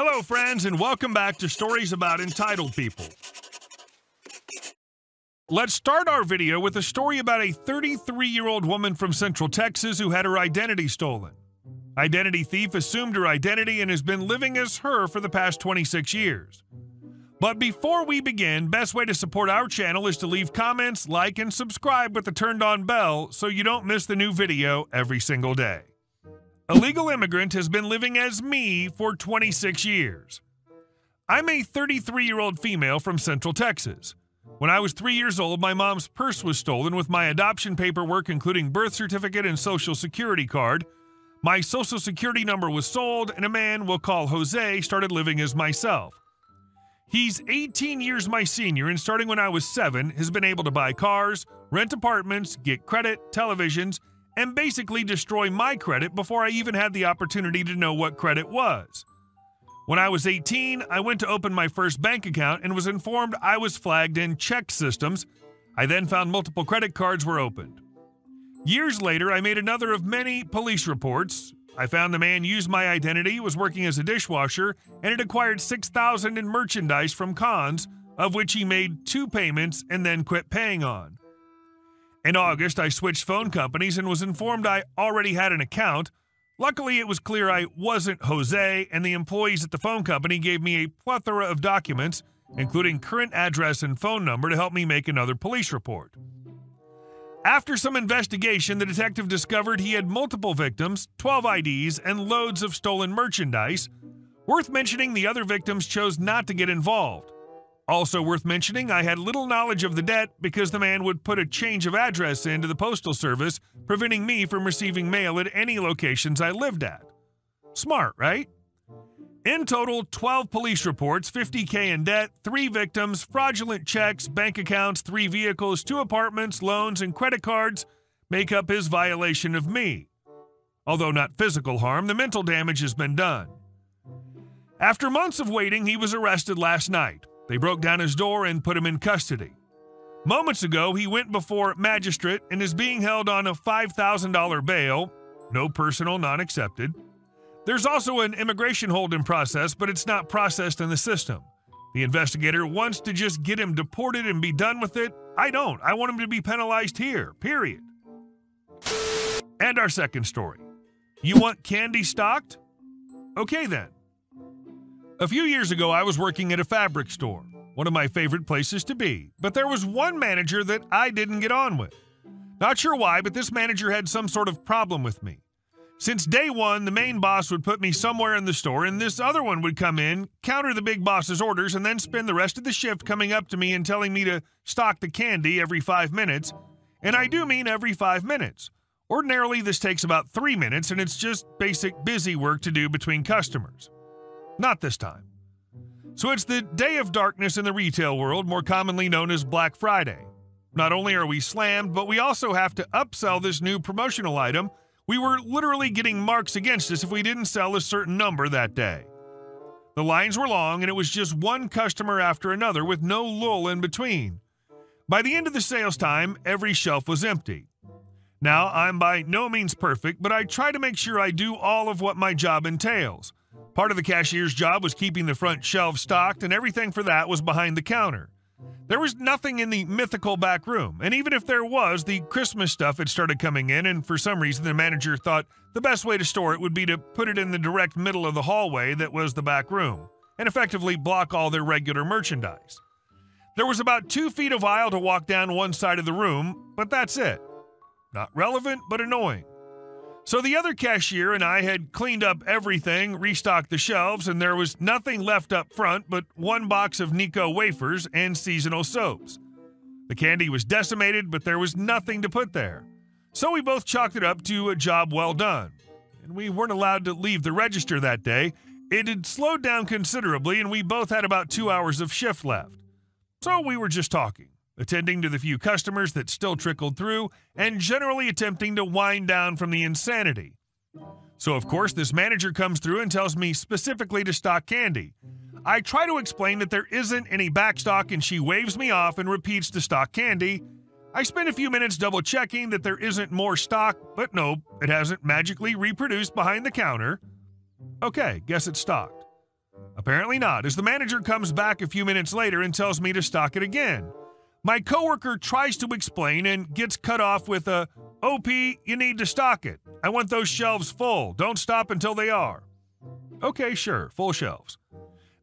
Hello, friends, and welcome back to Stories About Entitled People. Let's start our video with a story about a 33-year-old woman from Central Texas who had her identity stolen. Identity thief assumed her identity and has been living as her for the past 26 years. But before we begin, best way to support our channel is to leave comments, like, and subscribe with the turned-on bell so you don't miss the new video every single day. A legal immigrant has been living as me for 26 years. I'm a 33-year-old female from Central Texas. When I was 3 years old, my mom's purse was stolen with my adoption paperwork, including birth certificate and social security card. My social security number was sold, and a man we'll call Jose started living as myself. He's 18 years my senior, and starting when I was 7, has been able to buy cars, rent apartments, get credit, televisions, and basically destroy my credit before I even had the opportunity to know what credit was. When I was 18, I went to open my first bank account and was informed I was flagged in check systems. I then found multiple credit cards were opened. Years later, I made another of many police reports. I found the man used my identity, was working as a dishwasher, and had acquired $6,000 in merchandise from cons, of which he made 2 payments and then quit paying on. In August, I switched phone companies and was informed I already had an account. Luckily, it was clear I wasn't Jose, and the employees at the phone company gave me a plethora of documents, including current address and phone number, to help me make another police report. After some investigation, the detective discovered he had multiple victims, 12 IDs, and loads of stolen merchandise. Worth mentioning, the other victims chose not to get involved. Also worth mentioning, I had little knowledge of the debt because the man would put a change of address into the postal service, preventing me from receiving mail at any locations I lived at. Smart, right? In total, 12 police reports, $50K in debt, 3 victims, fraudulent checks, bank accounts, 3 vehicles, 2 apartments, loans, and credit cards make up his violation of me. Although not physical harm, the mental damage has been done. After months of waiting, he was arrested last night. They broke down his door and put him in custody. Moments ago, he went before magistrate and is being held on a $5,000 bail, no personal, non-accepted. There's also an immigration hold in process, but it's not processed in the system. The investigator wants to just get him deported and be done with it. I don't. I want him to be penalized here, period. And our second story. You want candy stocked? Okay then. A few years ago, I was working at a fabric store, one of my favorite places to be, but there was one manager that I didn't get on with. Not sure why, but this manager had some sort of problem with me. Since day one, the main boss would put me somewhere in the store, and this other one would come in, counter the big boss's orders, and then spend the rest of the shift coming up to me and telling me to stock the candy every 5 minutes. And I do mean every 5 minutes. Ordinarily, this takes about 3 minutes, and it's just basic busy work to do between customers. Not this time. So it's the day of darkness in the retail world, more commonly known as Black Friday. Not only are we slammed, but we also have to upsell this new promotional item. We were literally getting marks against us if we didn't sell a certain number that day. The lines were long, and it was just one customer after another with no lull in between. By the end of the sales time, every shelf was empty. Now, I'm by no means perfect, but I try to make sure I do all of what my job entails. Part of the cashier's job was keeping the front shelves stocked, and everything for that was behind the counter. There was nothing in the mythical back room, and even if there was, the Christmas stuff had started coming in, and for some reason the manager thought the best way to store it would be to put it in the direct middle of the hallway that was the back room, and effectively block all their regular merchandise. There was about 2 feet of aisle to walk down one side of the room, but that's it. Not relevant, but annoying. So the other cashier and I had cleaned up everything, restocked the shelves, and there was nothing left up front but 1 box of Nico wafers and seasonal soaps. The candy was decimated, but there was nothing to put there. So we both chalked it up to a job well done. And we weren't allowed to leave the register that day. It had slowed down considerably, and we both had about 2 hours of shift left. So we were just talking, attending to the few customers that still trickled through, and generally attempting to wind down from the insanity. So of course this manager comes through and tells me specifically to stock candy. I try to explain that there isn't any backstock, and she waves me off and repeats to stock candy. I spend a few minutes double checking that there isn't more stock, but nope, it hasn't magically reproduced behind the counter. Okay, guess it's stocked. Apparently not, as the manager comes back a few minutes later and tells me to stock it again. My coworker tries to explain and gets cut off with a, "OP, you need to stock it. I want those shelves full. Don't stop until they are." Okay, sure, full shelves.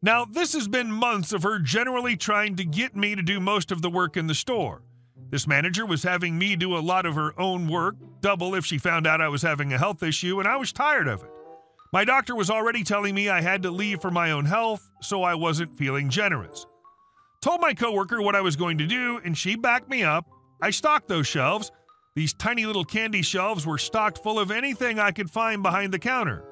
Now, this has been months of her generally trying to get me to do most of the work in the store. This manager was having me do a lot of her own work, double if she found out I was having a health issue, and I was tired of it. My doctor was already telling me I had to leave for my own health, so I wasn't feeling generous. Told my coworker what I was going to do, and she backed me up. I stocked those shelves. These tiny little candy shelves were stocked full of anything I could find behind the counter.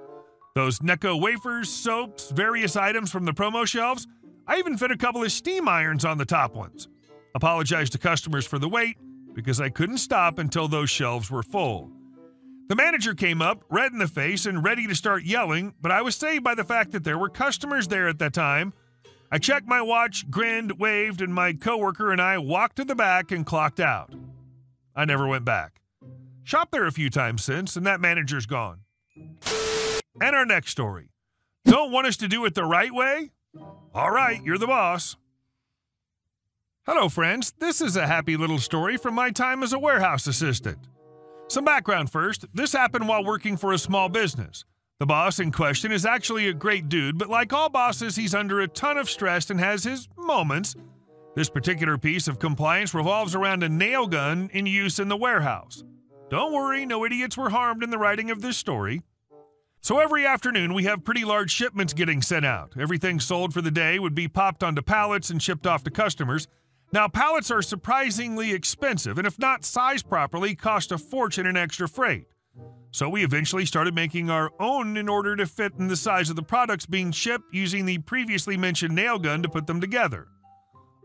Those Necco wafers, soaps, various items from the promo shelves. I even fit a couple of steam irons on the top ones. Apologized to customers for the wait, because I couldn't stop until those shelves were full. The manager came up, red in the face and ready to start yelling, but I was saved by the fact that there were customers there at that time. I checked my watch, grinned, waved, and my coworker and I walked to the back and clocked out. I never went back. Shopped there a few times since, and that manager's gone. And our next story. Don't want us to do it the right way? All right, you're the boss. Hello, friends. This is a happy little story from my time as a warehouse assistant. Some background first. This happened while working for a small business. The boss in question is actually a great dude, but like all bosses, he's under a ton of stress and has his moments. This particular piece of compliance revolves around a nail gun in use in the warehouse. Don't worry, no idiots were harmed in the writing of this story. So every afternoon, we have pretty large shipments getting sent out. Everything sold for the day would be popped onto pallets and shipped off to customers. Now, pallets are surprisingly expensive, and if not sized properly, cost a fortune in extra freight. So we eventually started making our own in order to fit in the size of the products being shipped, using the previously mentioned nail gun to put them together.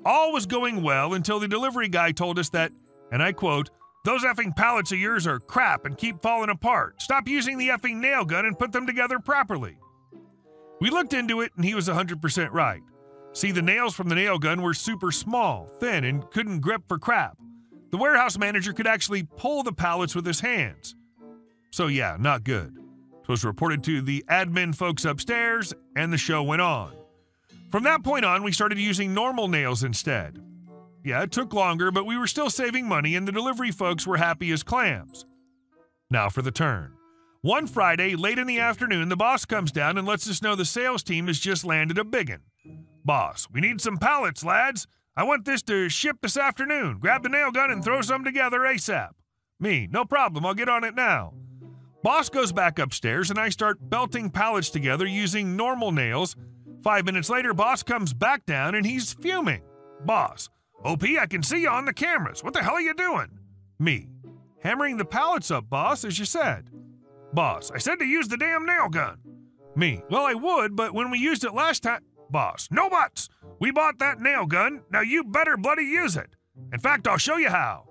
All was going well until the delivery guy told us that, and I quote, "Those effing pallets of yours are crap and keep falling apart. Stop using the effing nail gun and put them together properly." We looked into it and he was 100% right. See, the nails from the nail gun were super small, thin, and couldn't grip for crap. The warehouse manager could actually pull the pallets with his hands. So yeah, not good. It was reported to the admin folks upstairs, and the show went on. From that point on, we started using normal nails instead. Yeah, it took longer, but we were still saving money, and the delivery folks were happy as clams. Now for the turn. One Friday, late in the afternoon, the boss comes down and lets us know the sales team has just landed a biggin. "Boss, we need some pallets, lads. I want this to ship this afternoon. Grab the nail gun and throw some together ASAP." Me, "No problem, I'll get on it now." Boss goes back upstairs and I start belting pallets together using normal nails. 5 minutes later, boss comes back down and he's fuming. "Boss, OP, I can see you on the cameras. What the hell are you doing?" Me, "Hammering the pallets up, boss, as you said." Boss, "I said to use the damn nail gun." Me, "Well, I would, but when we used it last time..." Boss, "No buts. We bought that nail gun. Now you better bloody use it. In fact, I'll show you how."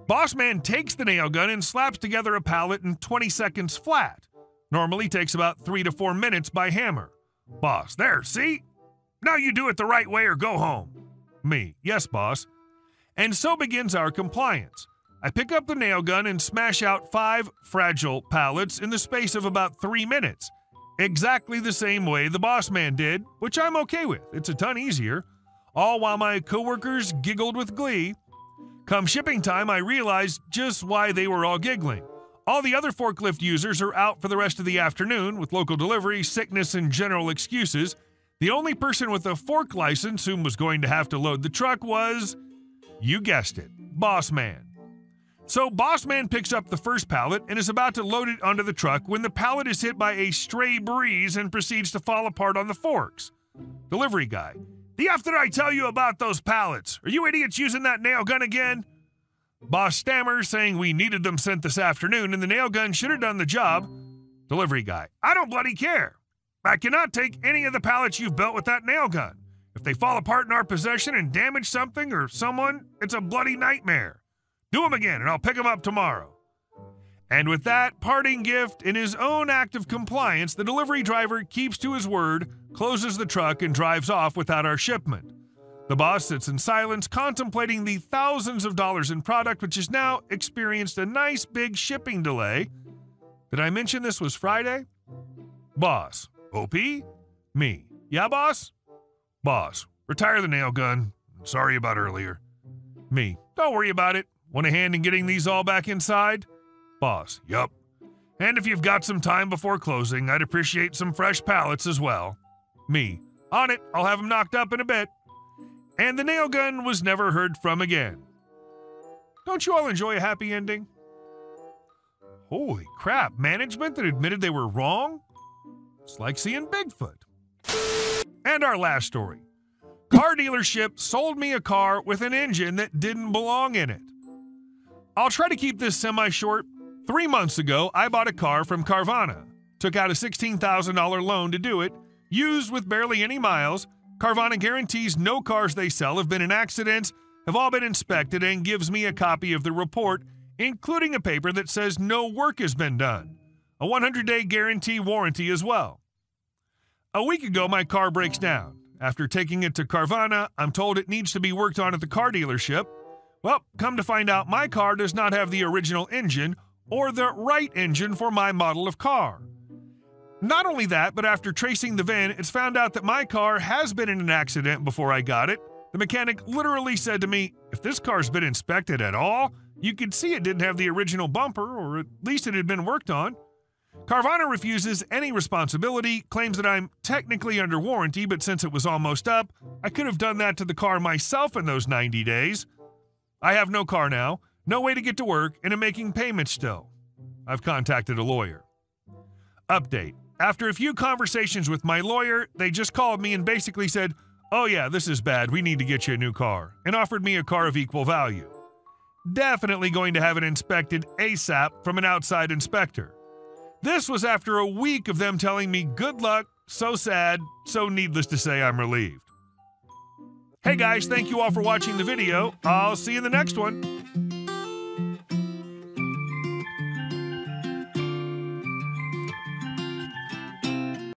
Boss man takes the nail gun and slaps together a pallet in 20 seconds flat. Normally takes about 3 to 4 minutes by hammer. Boss, "There, see? Now you do it the right way or go home." Me, "Yes, boss." And so begins our compliance. I pick up the nail gun and smash out 5 fragile pallets in the space of about 3 minutes. Exactly the same way the boss man did, which I'm okay with. It's a ton easier. All while my coworkers giggled with glee. Come shipping time, I realized just why they were all giggling. All the other forklift users are out for the rest of the afternoon with local delivery, sickness, and general excuses. The only person with a fork license whom was going to have to load the truck was, you guessed it, boss man. So boss man picks up the first pallet and is about to load it onto the truck when the pallet is hit by a stray breeze and proceeds to fall apart on the forks. Delivery guy, "The F did I tell you about those pallets? Are you idiots using that nail gun again?" Boss stammers, saying we needed them sent this afternoon and the nail gun should have done the job. Delivery guy, "I don't bloody care. I cannot take any of the pallets you've built with that nail gun. If they fall apart in our possession and damage something or someone, it's a bloody nightmare. Do them again and I'll pick them up tomorrow." And with that parting gift in his own act of compliance, the delivery driver keeps to his word, closes the truck, and drives off without our shipment. The boss sits in silence, contemplating the thousands of dollars in product, which has now experienced a nice big shipping delay. Did I mention this was Friday? Boss, OP? Me, Yeah, boss? Boss, retire the nail gun. Sorry about earlier. Me, don't worry about it. Want a hand in getting these all back inside? Boss, yup. And if you've got some time before closing, I'd appreciate some fresh pallets as well. Me, on it, I'll have them knocked up in a bit. And the nail gun was never heard from again. Don't you all enjoy a happy ending? Holy crap, management that admitted they were wrong? It's like seeing Bigfoot. And our last story. Car dealership sold me a car with an engine that didn't belong in it. I'll try to keep this semi-short. 3 months ago, I bought a car from Carvana. Took out a $16,000 loan to do it, used with barely any miles. Carvana guarantees no cars they sell have been in accidents, have all been inspected, and gives me a copy of the report, including a paper that says no work has been done. A 100-day guarantee warranty as well. A week ago, my car breaks down. After taking it to Carvana, I'm told it needs to be worked on at the car dealership. Well, come to find out, my car does not have the original engine or the right engine for my model of car. Not only that, but after tracing the VIN, it's found out that my car has been in an accident before I got it. The mechanic literally said to me, if this car's been inspected at all, you could see it didn't have the original bumper, or at least it had been worked on. Carvana refuses any responsibility, claims that I'm technically under warranty, but since it was almost up, I could have done that to the car myself in those 90 days. I have no car now, no way to get to work, and am making payments still. I've contacted a lawyer. Update. After a few conversations with my lawyer, they just called me and basically said, oh yeah, this is bad, we need to get you a new car, and offered me a car of equal value. Definitely going to have it inspected ASAP from an outside inspector. This was after a week of them telling me good luck, so sad, so needless to say I'm relieved. Hey guys, thank you all for watching the video. I'll see you in the next one.